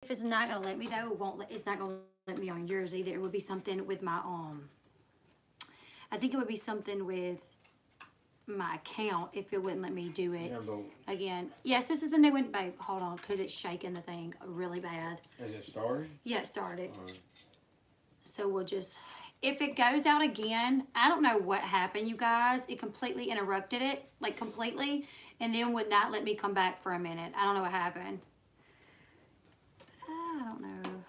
If it's not gonna let me though, it won't. It's not gonna let me on yours either. It would be something with my I think it would be something with my account if it wouldn't let me do it again. Yes, this is the new one, babe. Hold on, because it's shaking the thing really bad. Is it started? Yeah, it started. So we'll just, if it goes out again, I don't know what happened, you guys. It completely interrupted it, like completely, and then would not let me come back for a minute. I don't know what happened. I don't know.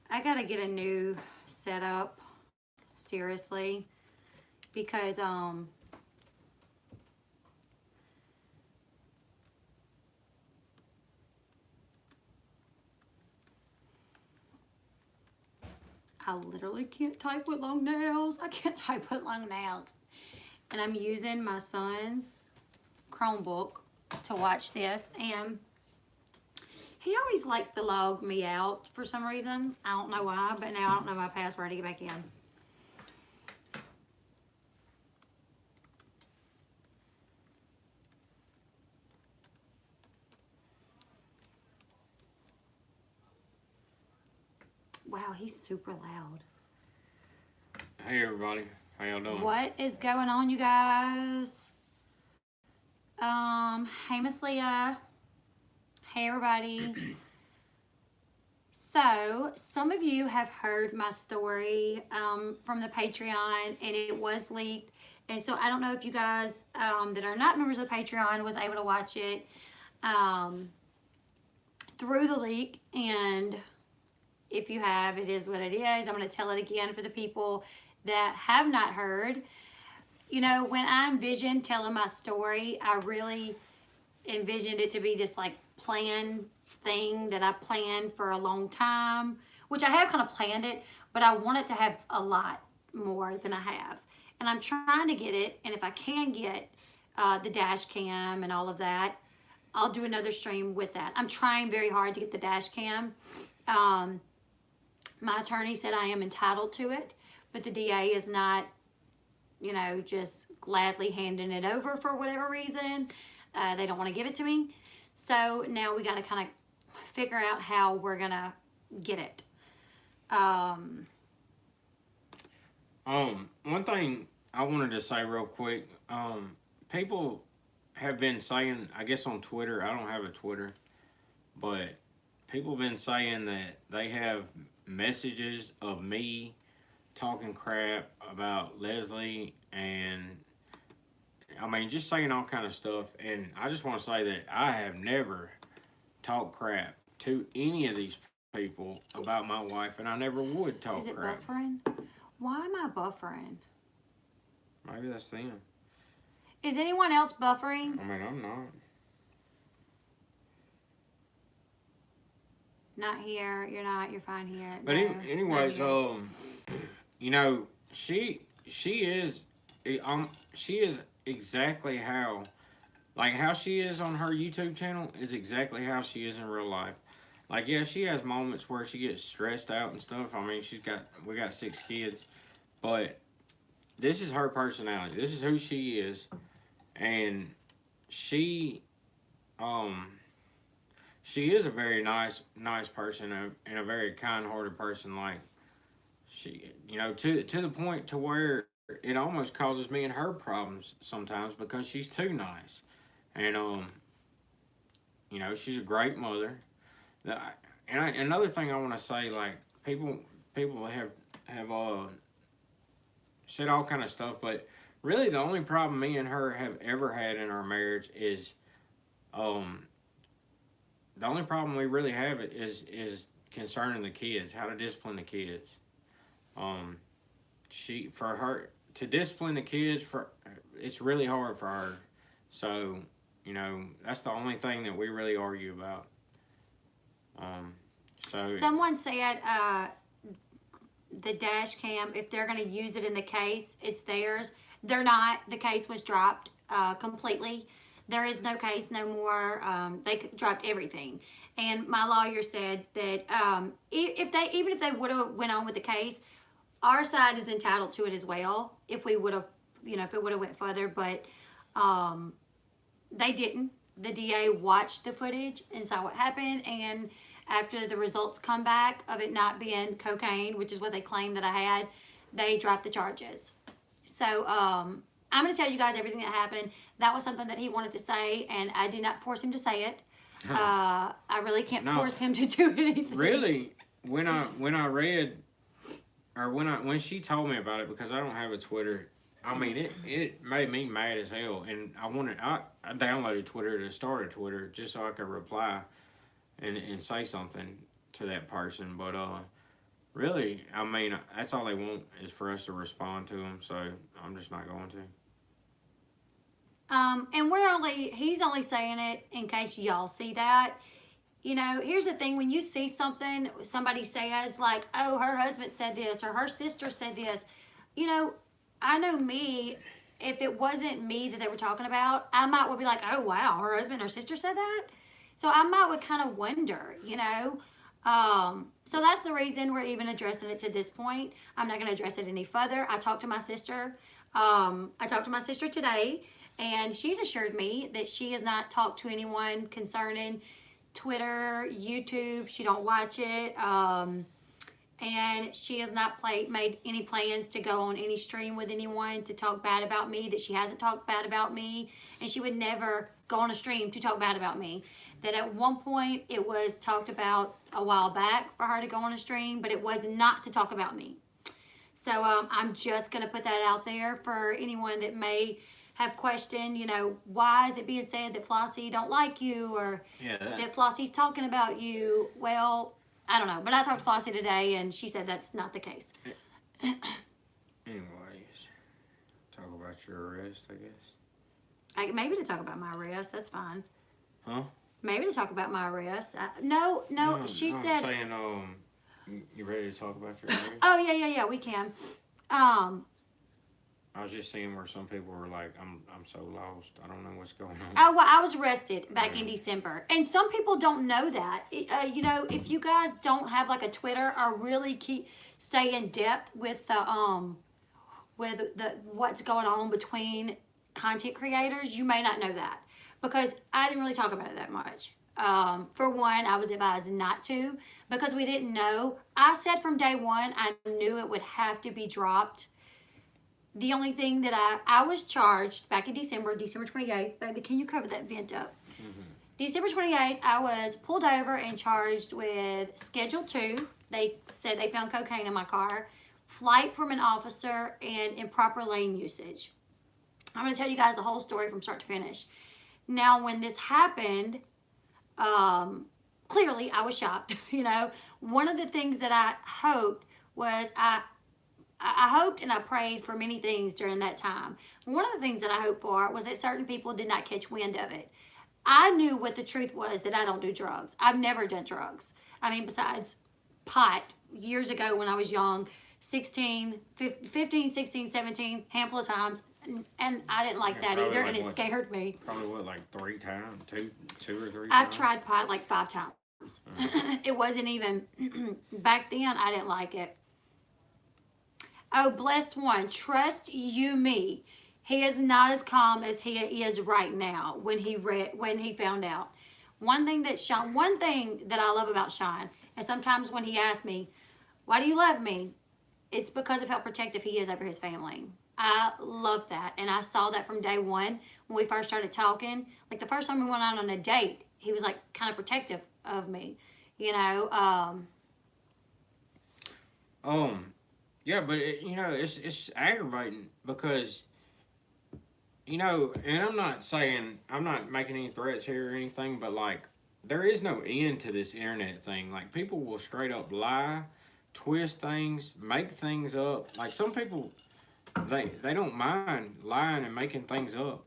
I gotta get a new setup, seriously, because I literally can't type with long nails. I can't type with long nails. And I'm using my son's Chromebook to watch this, and he always likes to log me out for some reason. I don't know why, but now I don't know my password to get back in. Wow, he's super loud. Hey everybody, how y'all doing? What is going on, you guys? Hey Miss Leah. Hey everybody. So, some of you have heard my story from the Patreon, and it was leaked. And so I don't know if you guys that are not members of the Patreon was able to watch it through the leak. And if you have, it is what it is. I'm going to tell it again for the people that have not heard. You know, when I envisioned telling my story, I really envisioned it to be this like planned thing that I planned for a long time, which I have kind of planned it, but I want it to have a lot more than I have. And I'm trying to get it, and if I can get the dash cam and all of that, I'll do another stream with that. I'm trying very hard to get the dash cam. My attorney said I am entitled to it, but the DA is not, you know, just gladly handing it over for whatever reason. They don't want to give it to me. So now we got to kind of figure out how we're going to get it. One thing I wanted to say real quick, people have been saying, I guess on Twitter, I don't have a Twitter, but people have been saying that they have messages of me talking crap about Leslie, and I mean, just saying all kind of stuff. And I just want to say that I have never talked crap to any of these people about my wife, and I never would talk crap. Is it buffering? Why am I buffering? Maybe that's them. Is anyone else buffering? I mean, I'm not. Not here. You're not. You're fine here. But no, anyways, you know, she is exactly how, like how she is on her YouTube channel is exactly how she is in real life. Like, yeah, she has moments where she gets stressed out and stuff. I mean, we got 6 kids, but this is her personality. This is who she is, and she is a very nice person and a very kind-hearted person. Like, she, you know, to the point to where it almost causes me and her problems sometimes because she's too nice. And you know, she's a great mother. Another thing I want to say, like, people have said all kind of stuff, but really the only problem me and her have ever had in our marriage is the only problem we really have is concerning the kids, how to discipline the kids. For her to discipline the kids, it's really hard for her. So, you know, that's the only thing that we really argue about. Someone said the dash cam, if they're going to use it in the case, it's theirs. They're not. The case was dropped completely. There is no case no more. They dropped everything. And my lawyer said that even if they would have went on with the case, our side is entitled to it as well. If we would have, you know, if it would have went further, but they didn't. the DA watched the footage and saw what happened, and after the results come back of it not being cocaine, which is what they claimed that I had, they dropped the charges. So I'm going to tell you guys everything that happened. That was something that he wanted to say, and I did not force him to say it. I really can't No. force him to do anything. Really, when I read, or when she told me about it, because I don't have a Twitter. I mean, it made me mad as hell, and I downloaded Twitter to start a Twitter just so I could reply and say something to that person. But really, I mean, that's all they want is for us to respond to them. So I'm just not going to. And he's only saying it in case y'all see that. You know, here's the thing, when you see something, somebody says like, oh, her husband said this, or her sister said this, you know, I know me, if it wasn't me that they were talking about, I might would be like, oh, wow, her husband or sister said that? So I might would kind of wonder, you know. So that's the reason we're even addressing it to this point. I'm not going to address it any further. I talked to my sister. Today, and she's assured me that she has not talked to anyone concerning Twitter, YouTube. She don't watch it. And she has not made any plans to go on any stream with anyone to talk bad about me, that she hasn't talked bad about me, and she would never go on a stream to talk bad about me. That at one point it was talked about a while back for her to go on a stream, but it was not to talk about me. So I'm just going to put that out there for anyone that may have questioned, you know, why is it being said that Flossie don't like you, or that Flossie's talking about you? Well, I don't know, but I talked to Flossie today, and she said that's not the case. Anyways, talk about your arrest, I guess. Maybe to talk about my arrest, that's fine. Huh? Maybe to talk about my arrest. No, she said. I'm saying, you ready to talk about your arrest? Oh yeah, we can. I was just seeing where some people were like, I'm so lost. I don't know what's going on. Oh, well, I was arrested back in December. And some people don't know that. You know, if you guys don't have like a Twitter or really stay in depth with the what's going on between content creators, you may not know that. Because I didn't really talk about it that much. For one, I was advised not to, because we didn't know. I said from day one, I knew it would have to be dropped. The only thing that I was charged back in December 28th. Baby, can you cover that vent up? Mm-hmm. December 28th, I was pulled over and charged with Schedule 2. They said they found cocaine in my car, flight from an officer, and improper lane usage. I'm going to tell you guys the whole story from start to finish. Now, when this happened, clearly I was shocked. You know, one of the things that I hoped was I hoped and I prayed for many things during that time. One of the things that I hoped for was that certain people did not catch wind of it. I knew what the truth was, that I don't do drugs. I've never done drugs. I mean, besides pot years ago when I was young, 15, 16, 17, handful of times. And I didn't like that either, and it scared me. Probably what, like 3 times? Two or 3 times? I've tried pot like 5 times. It wasn't even, back then, I didn't like it. Oh, blessed one, trust you me. He is not as calm as he is right now when he found out. One thing that I love about Sean, and sometimes when he asks me, why do you love me? It's because of how protective he is over his family. I love that, and I saw that from day one when we first started talking. Like the first time we went out on a date, he was like kind of protective of me, you know. Yeah, but it's aggravating because, you know, and I'm not making any threats here or anything, but like there is no end to this internet thing. Like people will straight up lie, twist things, make things up. Like some people, they don't mind lying and making things up,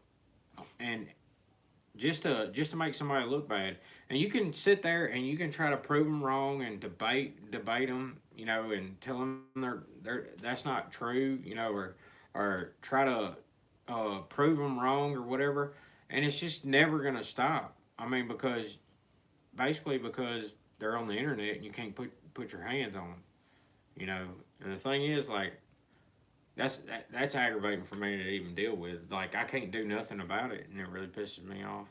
and just to make somebody look bad. And you can sit there and you can try to prove them wrong and debate them, you know, and tell them that's not true, you know, or try to prove them wrong or whatever. And it's just never gonna stop. I mean, because they're on the internet and you can't put your hands on them, you know. And the thing is, like, that's aggravating for me to even deal with. Like, I can't do nothing about it, and it really pisses me off.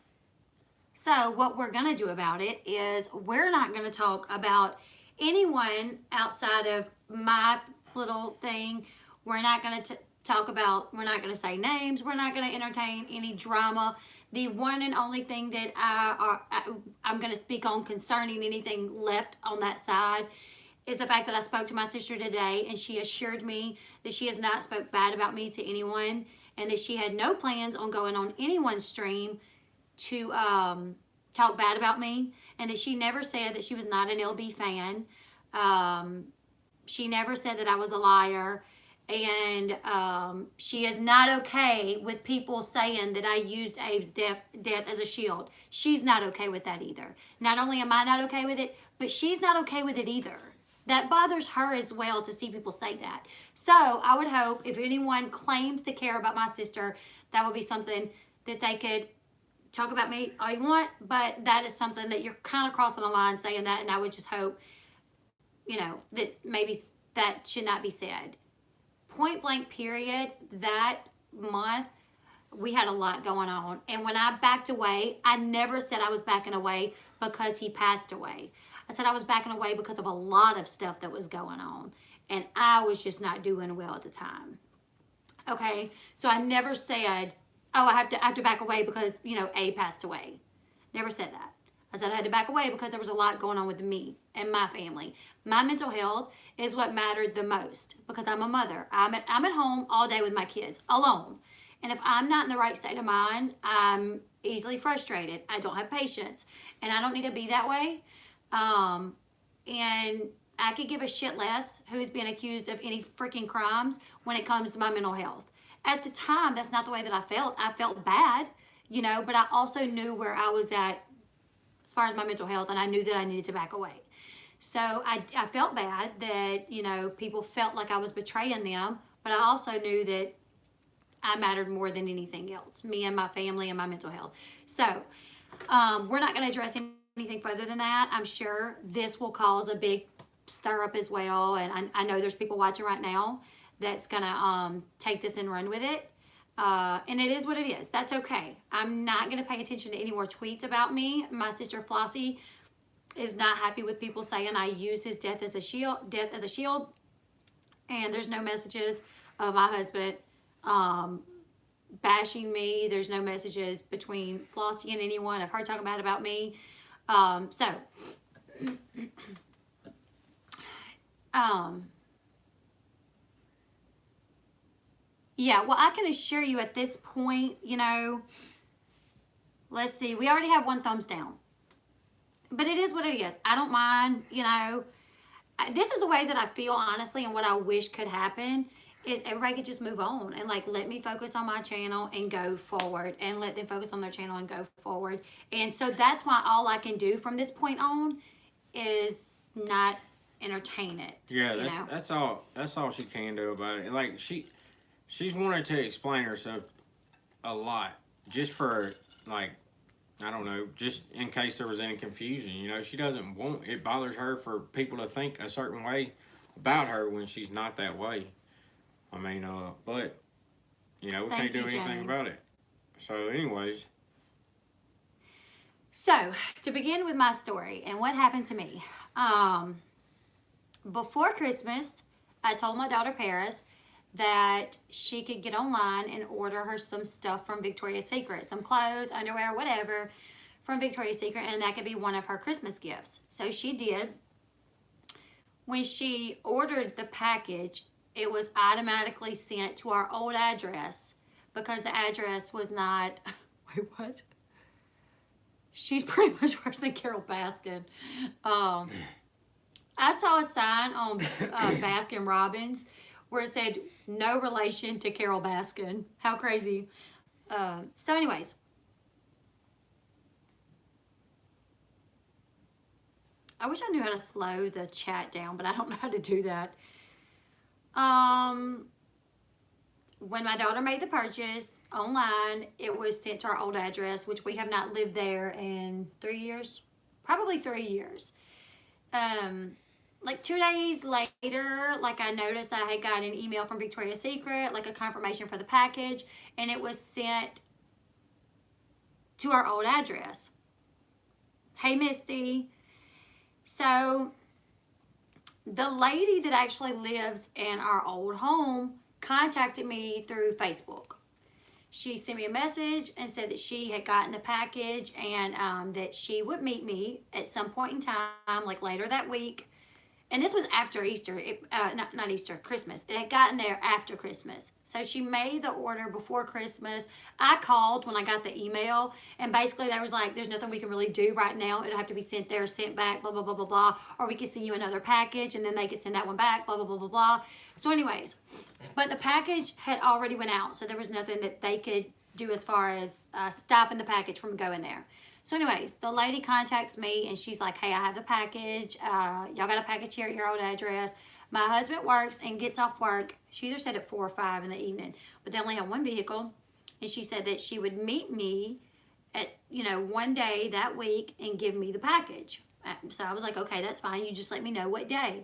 So what we're going to do about it is we're not going to talk about anyone outside of my little thing. We're not going to talk about, we're not going to say names. We're not going to entertain any drama. The one and only thing that I'm going to speak on concerning anything left on that side is the fact that I spoke to my sister today, and she assured me that she has not spoke bad about me to anyone, and that she had no plans on going on anyone's stream to talk bad about me, and that she never said that she was not an LB fan. She never said that I was a liar, and she is not okay with people saying that I used Abe's death as a shield. She's not okay with that either. Not only am I not okay with it, but she's not okay with it either. That bothers her as well to see people say that. So I would hope if anyone claims to care about my sister, that would be something that they could talk about me all you want, but that is something that you're kind of crossing the line saying that, and I would just hope, that maybe that should not be said. Point blank period, that month, we had a lot going on. And when I backed away, I never said I was backing away because he passed away. I said I was backing away because of a lot of stuff that was going on. And I was just not doing well at the time. Okay? So I never said, oh, I have to back away because, A passed away. Never said that. I said I had to back away because there was a lot going on with me and my family. My mental health is what mattered the most because I'm a mother. I'm at home all day with my kids, alone. And if I'm not in the right state of mind, I'm easily frustrated. I don't have patience. And I don't need to be that way. And I could give a shit less who's being accused of any freaking crimes when it comes to my mental health. At the time, that's not the way that I felt. I felt bad, but I also knew where I was at as far as my mental health, and I knew that I needed to back away. So I felt bad that, people felt like I was betraying them, but I also knew that I mattered more than anything else, me and my family and my mental health. So we're not going to address anything further than that. I'm sure this will cause a big stir up as well, and I know there's people watching right now that's going to take this and run with it. And it is what it is. That's okay. I'm not going to pay attention to any more tweets about me. My sister Flossie is not happy with people saying I use his death as a shield. And there's no messages of my husband bashing me. There's no messages between Flossie and anyone of her talking bad about me. Yeah, well, I can assure you at this point, let's see, we already have 1 thumbs down. But it is what it is. I don't mind, This is the way that I feel, honestly, and what I wish could happen is everybody could just move on and, let me focus on my channel and go forward, and let them focus on their channel and go forward. And so that's why all I can do from this point on is not entertain it. Yeah, that's all she can do about it. Like, she's wanted to explain herself a lot, just for, I don't know, just in case there was any confusion. She doesn't want, it bothers her for people to think a certain way about her when she's not that way. I mean, but, we can't do anything about it. So, anyways. So, to begin with my story and what happened to me. Before Christmas, I told my daughter Paris that she could get online and order her some stuff from Victoria's Secret, some clothes, underwear, whatever, from Victoria's Secret, and that could be one of her Christmas gifts. So she did. When she ordered the package, it was automatically sent to our old address because the address was not, wait, what? She's pretty much worse than Carol Baskin. I saw a sign on Baskin Robbins where it said, no relation to Carol Baskin. How crazy. So anyways. I wish I knew how to slow the chat down, but I don't know how to do that. When my daughter made the purchase online, it was sent to our old address, which we have not lived there in 3 years. Probably 3 years. 2 days later, I noticed I had got an email from Victoria's Secret, a confirmation for the package, and it was sent to our old address. Hey, Misty. So the lady that actually lives in our old home contacted me through Facebook. She sent me a message and said that she had gotten the package and that she would meet me at some point in time, like later that week. And this was after Easter, not Easter, Christmas. It had gotten there after Christmas. So she made the order before Christmas. I called when I got the email, and basically they was like, there's nothing we can really do right now. It'll have to be sent there, sent back, blah, blah, blah, blah, blah. Or we could send you another package, and then they could send that one back, blah, blah, blah, blah, blah. So anyways, but the package had already went out, so there was nothing that they could do as far as stopping the package from going there. So anyways, the lady contacts me and she's like, hey, I have the package. Y'all got a package here at your old address. My husband works and gets off work. She either said at 4 or 5 in the evening, but they only have one vehicle. And she said that she would meet me at, one day that week and give me the package. So I was like, okay, that's fine. You just let me know what day.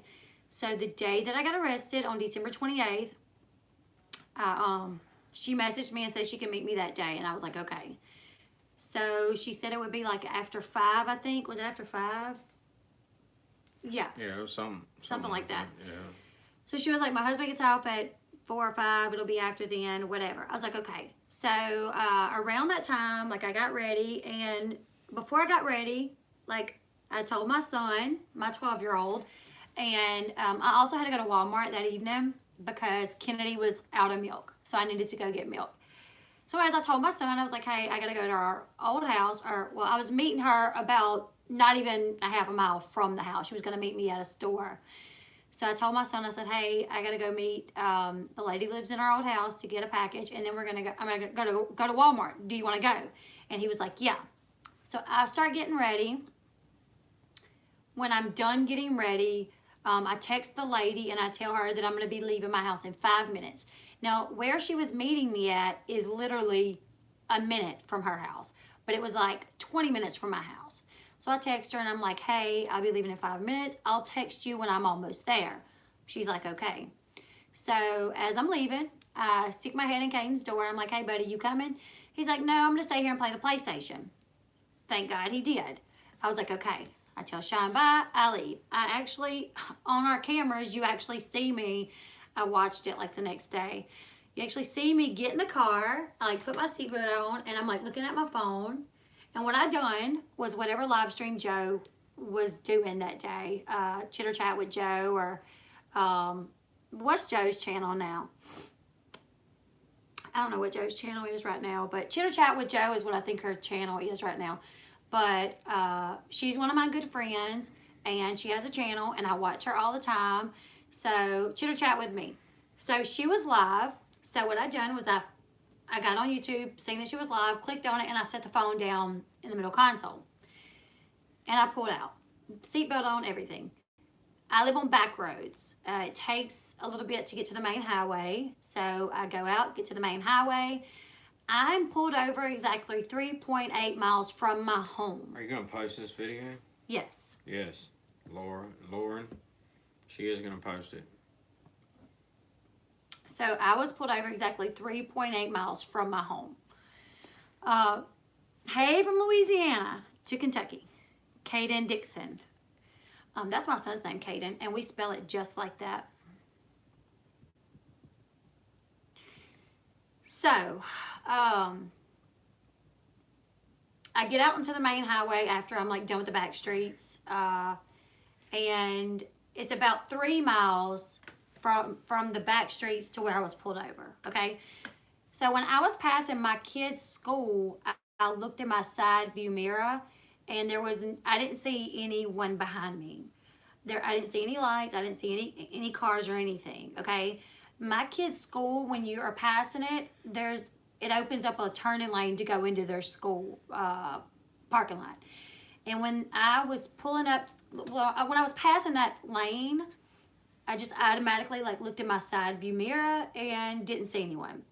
So the day that I got arrested on December 28th, she messaged me and said she could meet me that day. And I was like, okay. So she said it would be like after 5, I think. Was it after 5? Yeah. Yeah, it was something like that. Yeah. So she was like, my husband gets off at 4 or 5. It'll be after then, whatever. I was like, okay. So around that time, like I got ready. And before I got ready, like I told my son, my 12-year-old, and I also had to go to Walmart that evening because Kennedy was out of milk. So I needed to go get milk. So as I told my son, I was like, hey, I got to go to our old house. I was meeting her about not even a half a mile from the house. She was going to meet me at a store. So I told my son, I said, hey, I got to go meet the lady who lives in our old house to get a package. And then I'm going to go to Walmart. Do you want to go? And he was like, yeah. So I start getting ready. When I'm done getting ready, I text the lady and I tell her that I'm going to be leaving my house in 5 minutes. Now, where she was meeting me at is literally a minute from her house, but it was like 20 minutes from my house. So I text her and I'm like, hey, I'll be leaving in 5 minutes. I'll text you when I'm almost there. She's like, okay. So as I'm leaving, I stick my head in Caden's door. I'm like, hey, buddy, you coming? He's like, no, I'm going to stay here and play the PlayStation. Thank God he did. I was like, okay. I tell Sean bye, I leave. I actually, on our cameras, you actually see me. I watched it like the next day. You actually see me get in the car. I like put my seatbelt on and I'm like looking at my phone. And what I done was whatever live stream Joe was doing that day. Chitter Chat with Joe or what's Joe's channel now? I don't know what Joe's channel is right now, but Chitter Chat with Joe is what I think her channel is right now. But she's one of my good friends and she has a channel and I watch her all the time. So Chitter Chat with me. So she was live. So what I done was I got on YouTube, seeing that she was live, clicked on it, and I set the phone down in the middle console. And I pulled out. Seatbelt on, everything. I live on back roads. It takes a little bit to get to the main highway. So I go out, get to the main highway. I'm pulled over exactly 3.8 miles from my home. Are you going to post this video? Yes. Yes. Lauren, she is going to post it. So I was pulled over exactly 3.8 miles from my home. Hey, from Louisiana to Kentucky. Caden Dixon. That's my son's name, Caden, and we spell it just like that. So, I get out into the main highway after I'm like done with the back streets, and it's about 3 miles from the back streets to where I was pulled over. Okay, so when I was passing my kid's school, I looked in my side view mirror, and I didn't see anyone behind me. I didn't see any lights. I didn't see any cars or anything. Okay, my kid's school, when you are passing it, it opens up a turning lane to go into their school parking lot. And when I was pulling up, when I was passing that lane, I just automatically like looked in my side view mirror and didn't see anyone.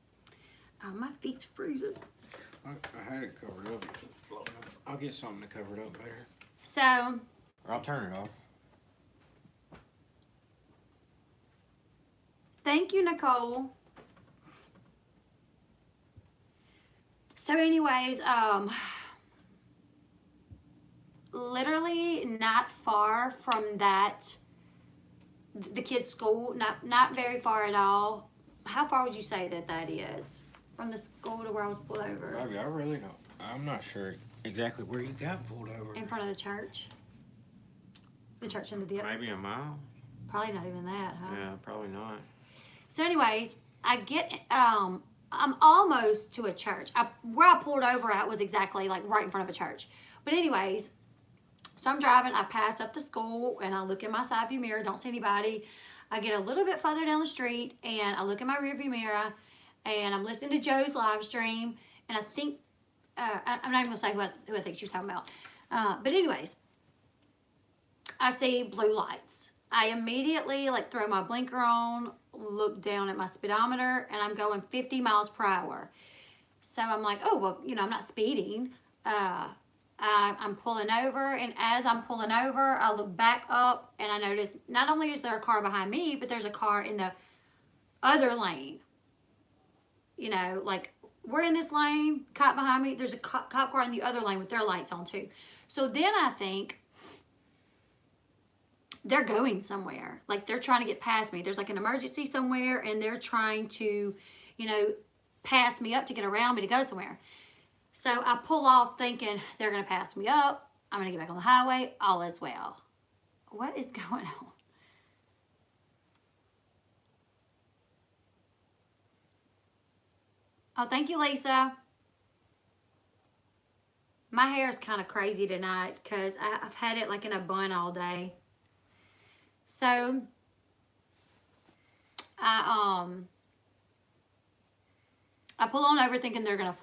Oh, my feet's freezing. I had it covered up. I'll get something to cover it up better. So. Or I'll turn it off. Thank you, Nicole. So anyways, literally not far from the kids' school. Not very far at all. How far would you say that is from the school to where I was pulled over? Baby, I really don't. I'm not sure exactly where you got pulled over. In front of the church. The church in the dip. Maybe a mile. Probably not even that, huh? Yeah, probably not. So, anyways, I get I'm almost to a church. Where I pulled over at was exactly like right in front of a church. But anyways, so I'm driving. I pass up the school and I look in my side view mirror. Don't see anybody. I get a little bit further down the street and I look in my rear view mirror and I'm listening to Joe's live stream. And I think I'm not even gonna say who I think she was talking about. But anyways, I see blue lights. I immediately like throw my blinker on, look down at my speedometer, and I'm going 50 miles per hour. So I'm like, oh, well, you know, I'm not speeding. I'm pulling over, and as I'm pulling over, I look back up, and I notice not only is there a car behind me, but there's a car in the other lane. You know, like, we're in this lane, cop behind me, there's a cop car in the other lane with their lights on too. So then I think, they're going somewhere. Like, they're trying to get past me. There's like an emergency somewhere and they're trying to, you know, pass me up to get around me to go somewhere. So I pull off thinking they're going to pass me up. I'm going to get back on the highway. All is well. What is going on? Oh, thank you, Lisa. My hair is kind of crazy tonight because I've had it like in a bun all day. So, I pull on over thinking they're going to